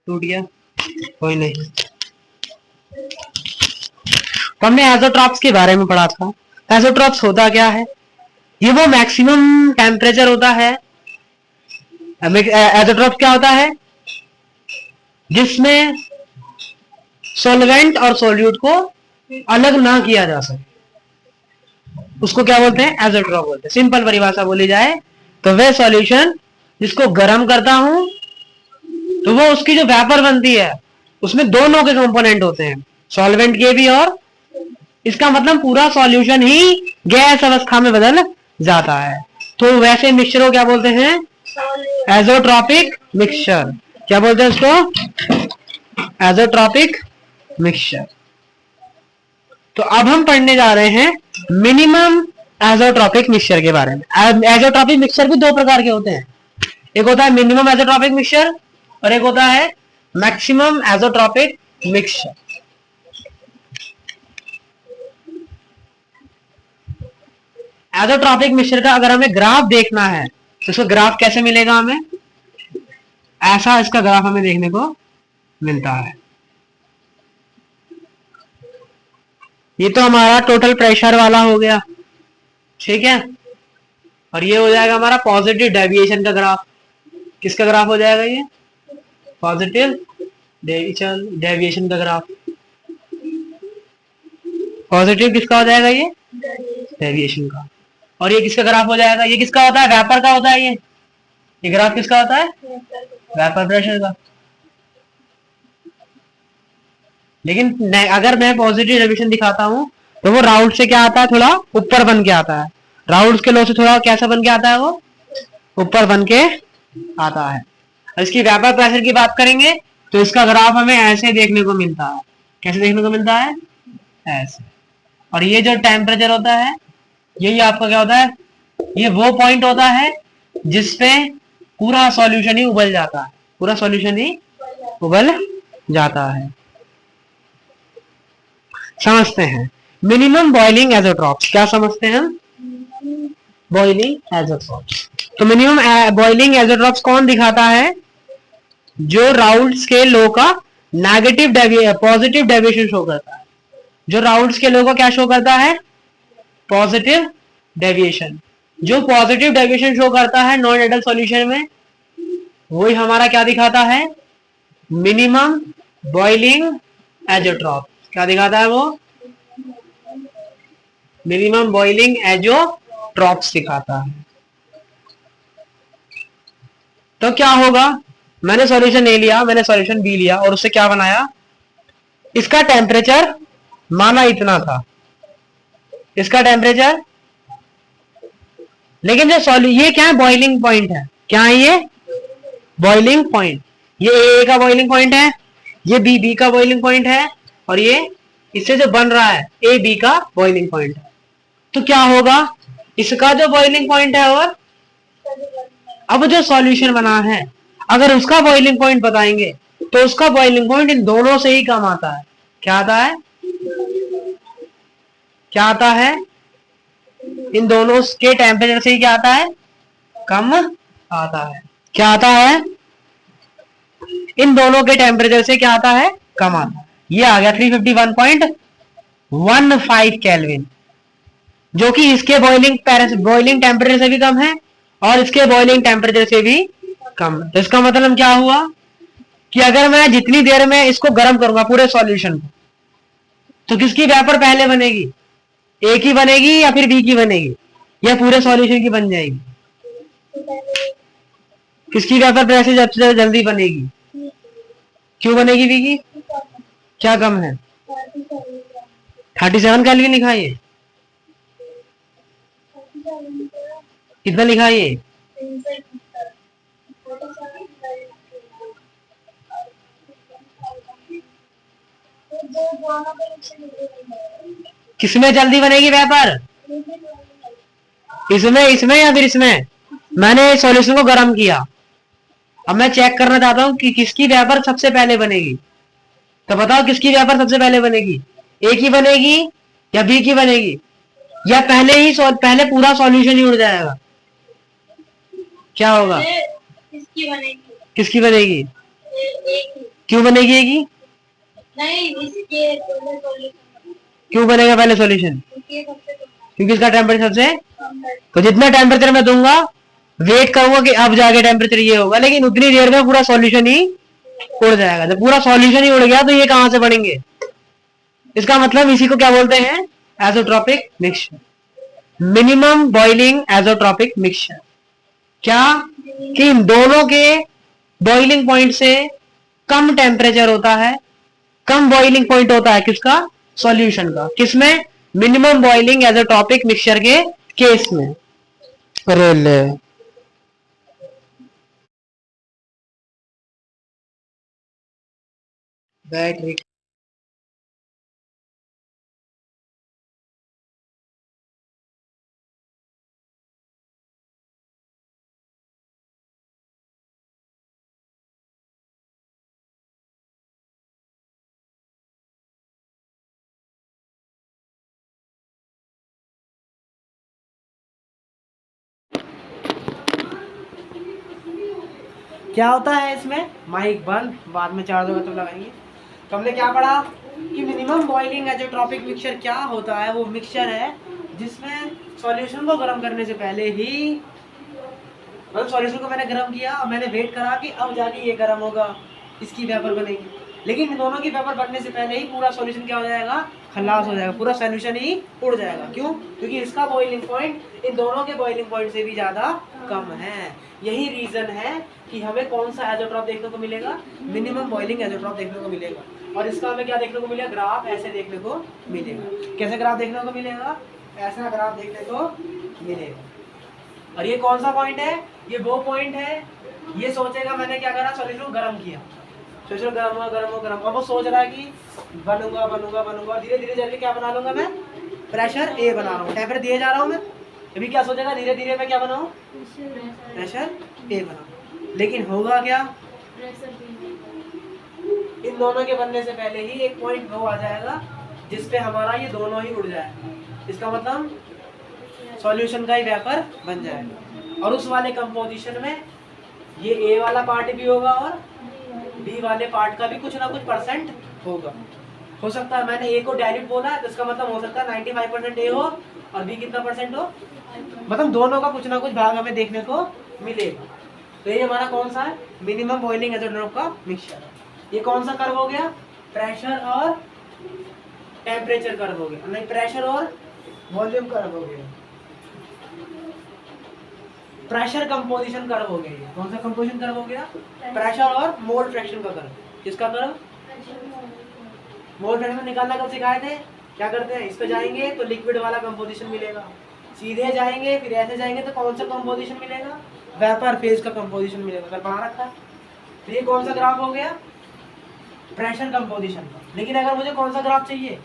टूट गया, कोई नहीं। तो हमने एजोट्रॉप्स के बारे में पढ़ा था। एजोट्रॉप्स होता क्या है? ये वो मैक्सिमम टेम्परेचर होता है। एजोट्रॉप क्या होता है? जिसमें सॉल्वेंट और सॉल्यूट को अलग ना किया जा सके, उसको क्या बोलते हैं? एजोट्रॉप बोलते हैं। सिंपल परिभाषा बोली जाए तो वह सॉल्यूशन जिसको गर्म करता हूं तो वो उसकी जो वेपर बनती है उसमें दोनों के कंपोनेंट होते हैं, सॉल्वेंट के भी और, इसका मतलब पूरा सॉल्यूशन ही गैस अवस्था में बदल जाता है। तो वैसे मिक्सचर को क्या बोलते हैं? Azeotropic mixture. क्या बोलते हैं उसको? Azeotropic mixture. तो अब हम पढ़ने जा रहे हैं मिनिमम एजोट्रॉपिक मिक्सचर के बारे में। एजोट्रॉपिक मिक्सचर भी दो प्रकार के होते हैं, एक होता है मिनिमम एजोट्रॉपिक मिक्सचर और एक होता है maximum azeotropic mixture. Azeotropic mixture का अगर हमें ग्राफ देखना है तो इसका ग्राफ कैसे मिलेगा हमें? ऐसा इसका ग्राफ हमें देखने को मिलता है। ये तो हमारा टोटल प्रेशर वाला हो गया, ठीक है। और ये हो जाएगा हमारा पॉजिटिव डेविएशन का ग्राफ। किसका ग्राफ हो जाएगा ये? पॉजिटिव डेविएशन का ग्राफ। पॉजिटिव किसका हो जाएगा? ये डेविएशन का। और ये किसका ग्राफ हो जाएगा? ये किसका होता है? वेपर का होता है। ये ग्राफ किसका होता है? वेपर प्रेशर का। लेकिन अगर मैं पॉजिटिव डेविएशन दिखाता हूं तो वो राउंड से क्या आता है? थोड़ा ऊपर बन के आता है। राउंड के लो से थोड़ा कैसा बन के आता है? वो ऊपर बन के आता है। इसकी वेपर प्रेशर की बात करेंगे तो इसका ग्राफ हमें ऐसे देखने को मिलता है। कैसे देखने को मिलता है? ऐसे। और ये जो टेम्परेचर होता है यही आपका क्या होता है? ये वो पॉइंट होता है जिसपे पूरा सॉल्यूशन ही उबल जाता है। पूरा सॉल्यूशन ही उबल जाता है। समझते हैं मिनिमम बॉइलिंग एजोट्रॉप्स। क्या समझते हैं हम? बॉइलिंग एजोट्रॉप्स। तो मिनिमम बॉइलिंग एजोट्रॉप्स कौन दिखाता है? जो राउल्ट स्केल लॉ का नेगेटिव पॉजिटिव डेविएशन शो करता है। जो राउल्ट स्केल लॉ का क्या शो करता है? Positive deviation. जो पॉजिटिव डेविएशन शो करता है नॉन आइडियल सॉल्यूशन में, वही हमारा क्या दिखाता है? Minimum boiling azeotrope. क्या दिखाता है वो? मिनिमम बॉइलिंग एजोट्रॉप्स दिखाता है। तो क्या होगा? मैंने सॉल्यूशन ए लिया, मैंने सॉल्यूशन बी लिया और उससे क्या बनाया? इसका टेम्परेचर माना इतना था, इसका टेम्परेचर, लेकिन जो ये क्या है? बॉइलिंग पॉइंट है। क्या है ये? Boiling point. ये ए का बॉइलिंग पॉइंट है, ये बी का बॉइलिंग पॉइंट है और ये इससे जो बन रहा है ए बी का बॉइलिंग पॉइंट है। तो क्या होगा? इसका जो बॉइलिंग पॉइंट है और अब जो सॉल्यूशन बना है अगर उसका बॉइलिंग पॉइंट बताएंगे तो उसका बॉइलिंग पॉइंट इन दोनों से ही कम आता है। क्या आता है? क्या आता है? इन दोनों के टेम्परेचर से ही क्या आता है? कम आता है। क्या आता है? इन दोनों के टेम्परेचर से क्या आता है? कम आता है। ये आ गया 351.15 केल्विन, जो कि इसके बॉइलिंग टेम्परेचर से भी कम है और इसके बॉइलिंग टेम्परेचर से भी कम। तो इसका मतलब क्या हुआ कि अगर मैं जितनी देर में इसको गर्म करूंगा पूरे सॉल्यूशन को, तो किसकी वेपर पहले बनेगी? ए की बनेगी या फिर बी की बनेगी या पूरे सॉल्यूशन की बन जाएगी? किसकी वेपर प्रेशर सबसे जल्दी बनेगी? क्यों बनेगी बी की? क्या कम है? 37 केल्विन लिखा है। कितना लिखा है ये? किसमें जल्दी बनेगी वेपर? इसमें या फिर इसमें? मैंने सॉल्यूशन को गर्म किया, अब मैं चेक करना चाहता हूं कि किसकी वेपर सबसे पहले बनेगी। तो बताओ किसकी वेपर सबसे पहले बनेगी? ए की बनेगी या बी की बनेगी या पहले पूरा सॉल्यूशन ही उड़ जाएगा? क्या होगा? किसकी बनेगी? क्यों बनेगी ये की? नहीं, इसके क्यों बनेगा पहले सॉल्यूशन? क्योंकि इसका टेम्परेचर सबसे, तो जितना टेम्परेचर मैं दूंगा वेट करूंगा कि अब जाके टेम्परेचर ये होगा, लेकिन उतनी देर में पूरा सॉल्यूशन ही उड़ जाएगा। जब पूरा सॉल्यूशन ही उड़ गया तो ये कहां से बनेंगे? इसका मतलब इसी को क्या बोलते हैं? Azeotropic mixture. Minimum boiling azeotropic mixture. क्या? कि इन दोनों के बॉइलिंग पॉइंट से कम टेम्परेचर होता है, कम बॉइलिंग पॉइंट होता है किसका? सॉल्यूशन का। किसमें? मिनिमम बॉइलिंग एजोट्रॉपिक मिक्सचर के केस में। रेले बैटरी। क्या होता है इसमें? माइक बंद, बाद में चार्ज होगा तो लगाएंगे। तो हमने क्या पढ़ा कि मिनिमम बॉइलिंग एजोट्रॉपिक मिक्सचर क्या होता है? वो मिक्सचर है जिसमें सॉल्यूशन को गर्म करने से पहले ही, मतलब सॉल्यूशन को मैंने गर्म किया और मैंने वेट करा कि अब जाके ये गर्म होगा, इसकी वेपर बनेगी, लेकिन इन दोनों की वेपर बनने से पहले ही पूरा सॉल्यूशन क्या हो जाएगा? खलास हो जाएगा, पूरा सॉल्यूशन ही उड़ जाएगा। क्यों? क्योंकि इसका बॉइलिंग पॉइंट इन दोनों के बॉइलिंग पॉइंट से भी ज़्यादा कम है। यही रीज़न है कि हमें कौन सा एजोट्रॉप देखने को मिलेगा? मिनिमम बॉइलिंग एजोट्रॉप देखने को मिलेगा। और इसका हमें क्या देखने को मिलेगा? ग्राफ ऐसे देखने को मिलेगा। कैसे ग्राफ देखने को मिलेगा? ऐसा ग्राफ देखने को मिलेगा। और ये कौन सा पॉइंट है? ये वो पॉइंट है, ये सोचेगा मैंने क्या करा? सॉल्यूशन गर्म किया, सॉल्यूशन गर्म हुआ, गर्म हुआ, गर्म। अब वो सोच रहा है कि बनूंगा बनूंगा बनूंगा, धीरे धीरे करके क्या बना लूंगा मैं? प्रेशर ए बना रहा हूँ, टेम्परेचर दिए जा रहा हूँ मैं। अभी क्या सोचेगा? धीरे धीरे मैं क्या बनाऊँ? प्रेशर ए बनाऊँ। लेकिन होगा क्या? इन दोनों के बनने से पहले ही एक पॉइंट वो आ जाएगा जिसपे हमारा ये दोनों ही उड़ जाएगा। इसका मतलब सॉल्यूशन का ही वेपर बन जाएगा। और उस वाले कंपोजिशन में ये ए वाला पार्ट भी होगा और बी वाले पार्ट का भी कुछ ना कुछ परसेंट होगा। हो सकता है मैंने ए को डायल्यूट बोला है तो इसका मतलब हो सकता है 95% ए हो और बी कितना परसेंट हो, मतलब दोनों का कुछ ना कुछ भाग हमें देखने को मिलेगा। तो ये हमारा कौन सा है? मिनिमम बॉइलिंग एजोट्रॉप का मिक्सचर। ये कौन सा कर्व हो गया? प्रेशर और टेम्परेचर कर्व हो गया, नहीं प्रेशर और वॉल्यूम कर्व हो गया, प्रेशर कंपोजिशन कर्व हो गया। कौन सा कंपोजिशन कर्व हो गया? प्रेशर और मोल फ्रैक्शन का कर्व। किसका कर्व? मोल फ्रैक्शन निकालना कब सिखाए थे? क्या करते हैं? इस पे जाएंगे तो लिक्विड वाला कंपोजिशन मिलेगा, सीधे जाएंगे फिर ऐसे जाएंगे तो कौन सा कंपोजिशन मिलेगा? वेपर फेज का कंपोजिशन मिलेगा। कल पढ़ा रखा। तो ये कौन सा ग्राफ हो गया? प्रेशर कंपोजिशन का। लेकिन अगर मुझे कौन सा ग्राफ चाहिए?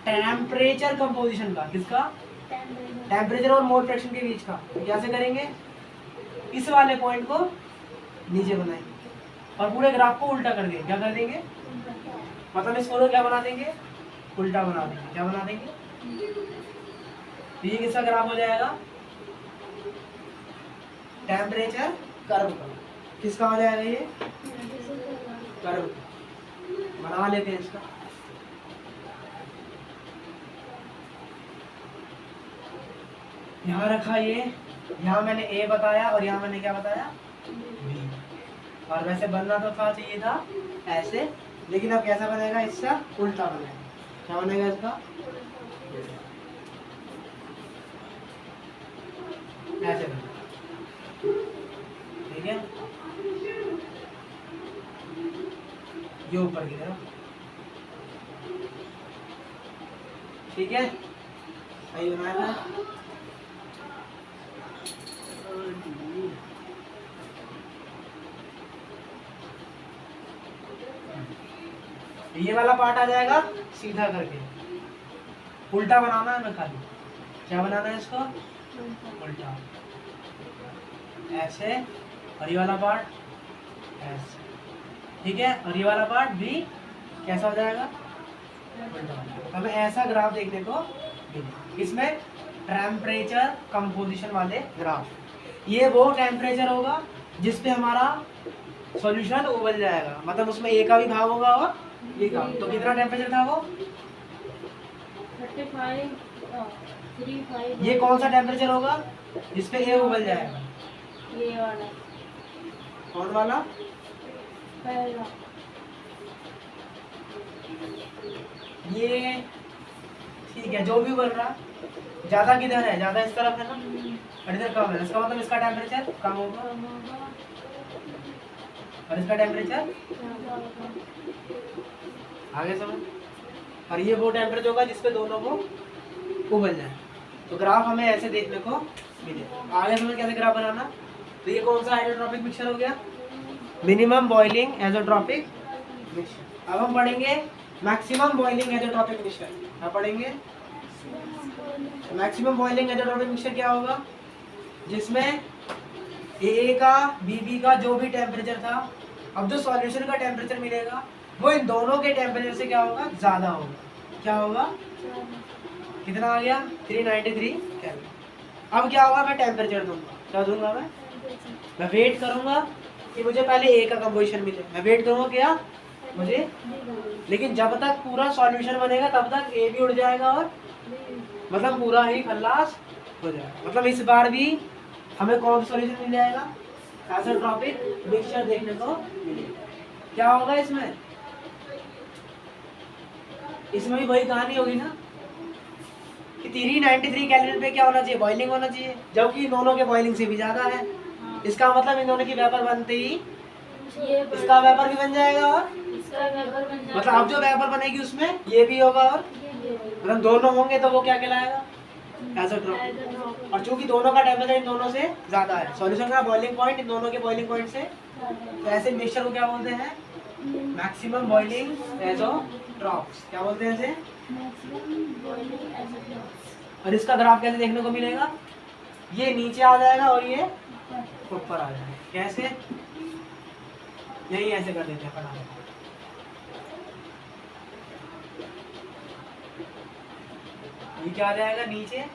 टेम्परेचर कंपोजिशन का। किसका? टेम्परेचर और मोल फ्रैक्शन के बीच का। तो कैसे करेंगे? इस वाले पॉइंट को नीचे बनाएंगे और पूरे ग्राफ को उल्टा कर देंगे। क्या कर देंगे? मतलब इसको क्या बना देंगे? उल्टा बना देंगे। क्या बना देंगे? तो ये किसका ग्राफ हो जाएगा? टेम्परेचर कर्व का। किसका हो जाएगा? ये कर्व बना लेते हैं इसका। यहाँ रखा ये, यहाँ मैंने ए बताया और यहाँ मैंने क्या बताया? बी। और वैसे बनना तो था चाहिए था ऐसे, लेकिन अब कैसा बनेगा? इसका उल्टा बनेगा। क्या बनेगा इसका? ऐसे बनेगा। ठीक है, ये ऊपर की तरफ। ठीक है, सही बनाया था। ये वाला पार्ट आ जाएगा सीधा करके, उल्टा बनाना है। मैं खाली क्या बनाना है इसको? उल्टा ऐसे, और ये वाला पार्ट ऐसे। ठीक है, और ये वाला पार्ट भी कैसा हो जाएगा? उल्टा। हमें ऐसा ग्राफ देखने को मिलेगा। इसमें टेम्परेचर कंपोजिशन वाले ग्राफ। ये वो टेम्परेचर होगा जिसपे हमारा सॉल्यूशन उबल जाएगा, मतलब उसमें ए का भी भाग होगा और बी का। तो कितना टेम्परेचर था वो? 35 35 ये कौन सा टेम्परेचर होगा जिसपे ए उबल जाएगा? ये वाला कौन वाला? पहला ये ठीक है, जो भी उबल रहा। ज्यादा किधर है? ज्यादा इस तरफ है ना, और इधर कम है, इसका मतलब इसका टेम्परेचर कम होगा कम होगा और इसका टेम्परेचर ज़्यादा होगा। आगे समझ। और ये वो टेम्परेचर होगा जिसपे दोनों को उबल जाए। तो ग्राफ हमें ऐसे देखने को मिले। आगे समझ कैसे ग्राफ बनाना। तो ये कौन सा आइसोट्रॉपिक मिक्सचर हो गया? Minimum boiling isotropic mixture. अब हम पढ़ेंगे मैक्सिमम बॉइलिंग आइसोट्रॉपिक मिक्सचर। क्या पढ़ेंगे? मैक्सिमम बॉइलिंग आइसोट्रॉपिक मिक्सचर क्या होगा? जिसमें ए का बी का जो भी टेम्परेचर था, अब जो सॉल्यूशन का टेम्परेचर मिलेगा वो इन दोनों के टेम्परेचर से क्या होगा? ज़्यादा होगा। क्या होगा? कितना आ गया? 393 केल्विन। अब क्या होगा? मैं टेम्परेचर दूंगा। क्या दूंगा मैं वेट करूंगा कि मुझे पहले ए का कंपोजिशन मिले। मैं वेट करूंगा क्या? मुझे। लेकिन जब तक पूरा सॉल्यूशन बनेगा तब तक ए भी उड़ जाएगा और मतलब पूरा ही खल्लास हो जाएगा। मतलब इस बार भी हमें कौन सा सॉल्यूशन मिल जाएगा? आइसोट्रॉपिक मिक्सचर देखने को मिलेगा। क्या होगा इसमें? इसमें भी वही कहानी होगी ना कि 393 कैलोरी पे क्या होना चाहिए? बॉइलिंग होना चाहिए, जबकि इन दोनों के बॉइलिंग से भी ज़्यादा है। इसका मतलब इन दोनों की वेपर बनते ही ये इसका वेपर भी बन जाएगा और इसका वेपर बन जाएगा। मतलब अब जो वेपर बनेगी उसमें ये भी होगा और मतलब दोनों होंगे तो वो क्या कहलाएगा? आइसोट्रॉपिक। और चूंकि दोनों का टेम्परेचर इन दोनों से ज़्यादा है, सॉल्यूशन का बॉइलिंग पॉइंट इन दोनों के बॉइलिंग पॉइंट से, तो ऐसे मिक्सचर को क्या बोलते हैं? Maximum boiling azeotropes. क्या बोलते हैं इसे? और इसका ग्राफ कैसे देखने को मिलेगा? ये नीचे आ जाएगा और ये ऊपर आ जाएगा। कैसे? यही ऐसे कर देते हैं फटाफट। ये क्या आ जाएगा? नीचे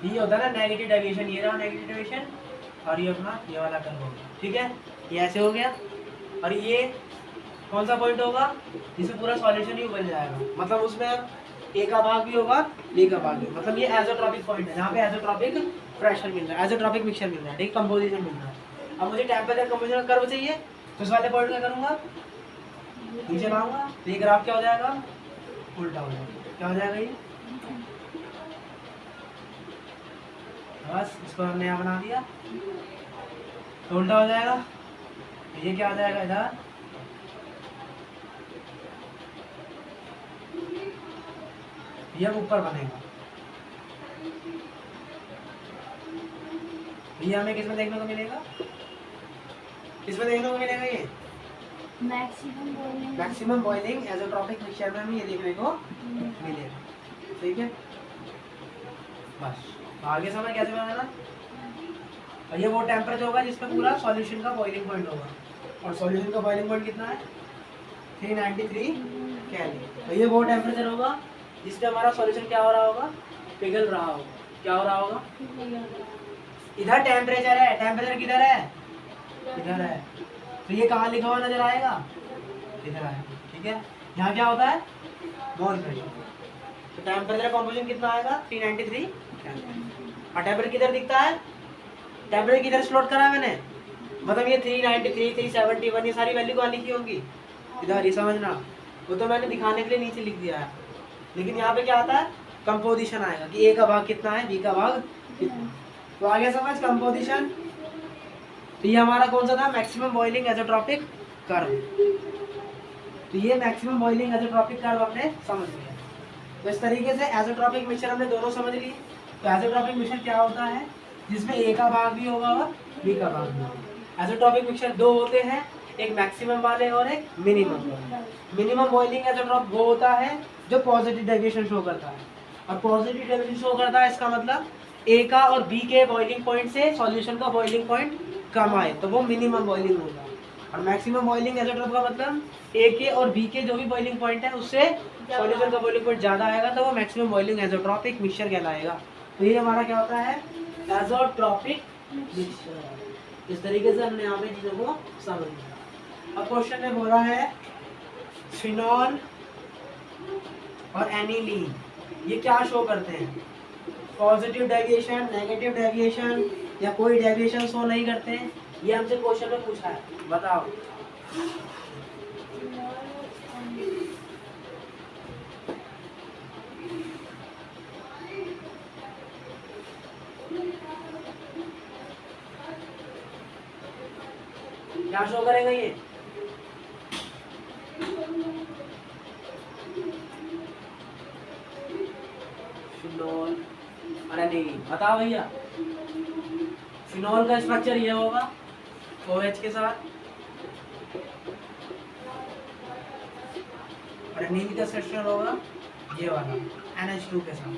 ये होता है ना नेगेटिव डेविएशन। ये रहा नेगेटिव डेविएशन और ये अपना ये वाला कर्व होगा। ठीक है, ये ऐसे हो गया। और ये कौन सा पॉइंट होगा? जिसमें पूरा सॉल्यूशन ही उबल जाएगा, मतलब उसमें ए का भाग भी होगा, बी का भाग भी। मतलब ये आइसोट्रॉपिक पॉइंट है जहाँ पे आइसोट्रॉपिक प्रेशर मिल रहा है, आइसोट्रॉपिक मिक्सचर मिल रहा है, ठीक, कंपोजिशन मिल रहा है। अब मुझे टेम्परेचर कंपोजिशन कर्व चाहिए, तो इस वाले पॉइंट क्या करूँगा? नीचे लाऊंगा, तो ये ग्राफ क्या हो जाएगा? उल्टा हो जाएगा। क्या हो जाएगा ये? बस इसको हमने यहाँ बना दिया तो उल्टा हो जाएगा। ये क्या आ जाएगा इधर? ये ऊपर बनेगा। ये हमें किसमें देखने को मिलेगा? किसमें देखने को मिलेगा? ये मैक्सिमम बॉइलिंग आइसोट्रॉपिक मिक्सचर में हमें ये देखने को मिलेगा। ठीक है, बस आगे समझ कैसे बनाना। और ये वो टेम्परेचर होगा जिसमें पूरा सॉल्यूशन का बॉइलिंग पॉइंट होगा, और सॉल्यूशन का बॉइलिंग पॉइंट कितना है? 393 केल्विन। तो ये वो टेम्परेचर होगा जिसमें हमारा सॉल्यूशन क्या हो रहा होगा? पिघल रहा होगा। क्या हो रहा होगा? इधर टेम्परेचर है, टेम्परेचर किधर है? इधर है। तो ये कहाँ लिखा हुआ नजर आएगा? इधर आएगा। ठीक है, यहाँ क्या होता है? मोल प्रेशर। तो टेम्परेचर कंपोजिशन कितना आएगा? 393 केल्विन। और टेम्परेचर किधर दिखता है? टेम्परेचर किधर स्लॉट करा है मैंने? मतलब ये 393 371 ये सारी वैल्यू कहाँ लिखी होंगी? इधर। ये समझना, वो तो मैंने दिखाने के लिए नीचे लिख दिया है, लेकिन यहाँ पे क्या आता है? कंपोजिशन आएगा कि ए का भाग कितना है, बी का भाग कितना। तो आगे समझ कंपोजिशन। तो ये हमारा कौन सा था? Maximum boiling isotropic curve. तो ये मैक्सिमम बॉइलिंग आइसोट्रॉपिक कर्व हमने समझ लिया। तो इस तरीके से आइसोट्रॉपिक मिक्सचर हमने दोनों समझ लिए। तो आइसोट्रॉपिक मिक्सचर क्या होता है? जिसमें ए का भाग भी होगा और बी का भाग भी होगा। आइसोट्रॉपिक मिक्सचर दो होते हैं, एक मैक्सिमम वाले और एक मिनिमम वाले। मिनिमम बॉइलिंग आइसोट्रॉप वो होता है जो पॉजिटिव डेविएशन शो करता है, और पॉजिटिव डेविएशन शो करता है इसका मतलब ए का और बी के बॉइलिंग पॉइंट से सॉल्यूशन का बॉइलिंग पॉइंट कम आए, तो वो मिनिमम बॉइलिंग होगा। और मैक्सिमम बॉइलिंग आइसोट्रॉप का मतलब ए के और बी के जो भी बॉइलिंग पॉइंट है उससे सॉल्यूशन का बॉइलिंग पॉइंट ज़्यादा आएगा तो वो मैक्सिमम बॉइलिंग एजोट्रॉपिक मिक्सचर कहलाएगा। तो ये हमारा क्या होता है, एजोट्रॉपिक मिक्सचर। इस तरीके से हमने यहाँ पे चीज़ों को समझ लिया। अब क्वेश्चन में बोला है फिनॉल और एनिलीन ये क्या शो करते हैं, पॉजिटिव डेविएशन, नेगेटिव डेविएशन या कोई डेविएशन शो नहीं करते हैं। ये हमसे क्वेश्चन में पूछा है, बताओ। क्या शो करेगा ये, फिनॉल और एनिलीन, बताओ भैया। फिनॉल का स्ट्रक्चर ये होगा OH के साथ, और एनिलीन का स्ट्रक्चर होगा ये वाला NH2 के साथ।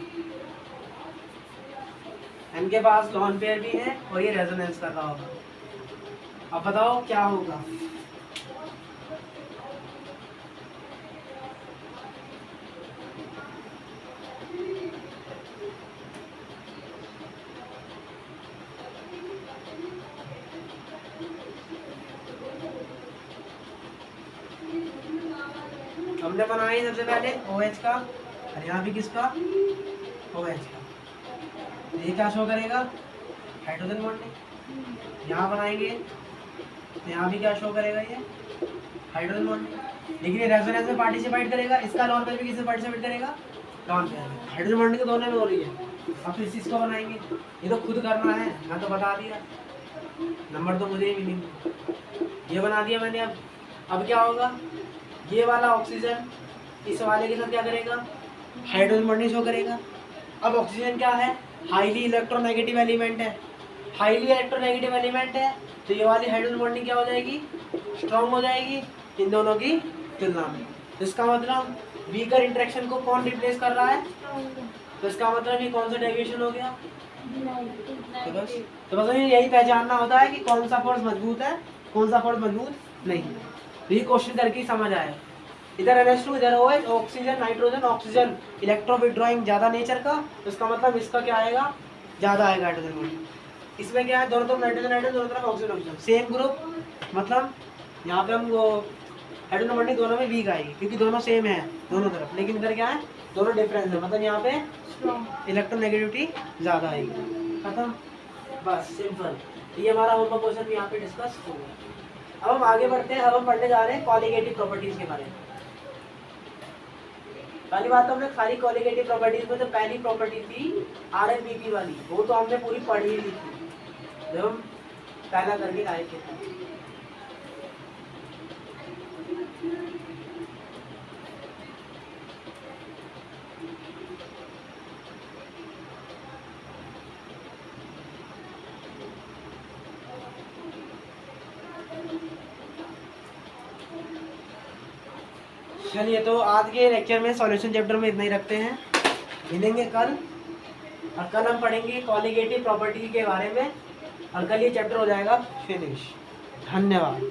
इनके पास लॉन पेयर भी है और ये रेजोनेंस कर रहा होगा। अब बताओ क्या होगा, हमने बनाई सबसे पहले OH का और यहाँ भी किसका, OH का। तो ये क्या शो करेगा, हाइड्रोजन बॉन्डिंग। यहाँ बनाएंगे तो यहाँ भी क्या शो करेगा, ये हाइड्रोजन बॉन्डिंग। लेकिन ये रेजोनेंस में पार्टिसिपेट करेगा, इसका लॉन पेयर भी किसमें पार्टिसिपेट करेगा, लॉन पेयर में। हाइड्रोजन बॉन्डिंग तो दोनों में हो रही है। अब तो इस चीज़ को बनाएंगे, ये तो खुद करना है, मैं तो बता दिया, नंबर तो मुझे ही मिलेंगे। ये बना दिया मैंने। अब क्या होगा, ये वाला ऑक्सीजन इस वाले के साथ क्या करेगा, हाइड्रोजन बॉन्डिंग शो करेगा। अब ऑक्सीजन क्या है, हाईली इलेक्ट्रोनेगेटिव एलिमेंट है, हाईली इलेक्ट्रोनेगेटिव एलिमेंट है, तो ये वाली हाइड्रोजन बॉन्डिंग क्या हो जाएगी, स्ट्रॉन्ग हो जाएगी इन दोनों की तुलना में। तो इसका मतलब वीकर इंटरेक्शन को कौन रिप्लेस कर रहा है, तो इसका मतलब ये कौन सा डेविएशन हो गया। तो बस यही पहचानना होता है कि कौन सा फोर्स मजबूत है, कौन सा फोर्स मजबूत नहीं है। तो ये क्वेश्चन करके समझ आए, इधर NH2 इधर OH, oxygen nitrogen, oxygen electro withdrawing ज़्यादा नेचर का, तो इसका मतलब इसका क्या आएगा, ज़्यादा आएगा हाइड्रोजन बॉन्डिंग। इसमें क्या है, दोनों तरफ नाइट्रोजन नाइट्रोजन, दोनों तरफ ऑक्सीजन ऑक्सीजन, सेम ग्रुप, मतलब यहाँ पे हम वो हाइड्रोजन बॉन्डिंग दोनों में वीक आएगी क्योंकि दोनों सेम है दोनों तरफ। लेकिन इधर क्या है, दोनों डिफरेंस है, मतलब यहाँ पे इलेक्ट्रोनेगेटिविटी ज़्यादा आएगी। खत्म, बस सिंपल। ये हमारा होमवर्क क्वेश्चन यहाँ पे डिस्कस हो गया। अब हम आगे बढ़ते हैं, अब हम पढ़ने जा रहे हैं कॉलिगेटिव प्रॉपर्टीज के बारे में। पहली बात तो हमने खाली कॉलिगेटिव प्रॉपर्टीज में, तो पहली प्रॉपर्टी थी RMPP वाली, वो तो हमने पूरी पढ़ी ली थी जब हम पहला करके आए थे। चलिए, तो आज के लेक्चर में सॉल्यूशन चैप्टर में इतना ही रखते हैं, मिलेंगे कल। और कल हम पढ़ेंगे कॉलिगेटिव प्रॉपर्टी के बारे में, और कल ये चैप्टर हो जाएगा फिनिश। धन्यवाद।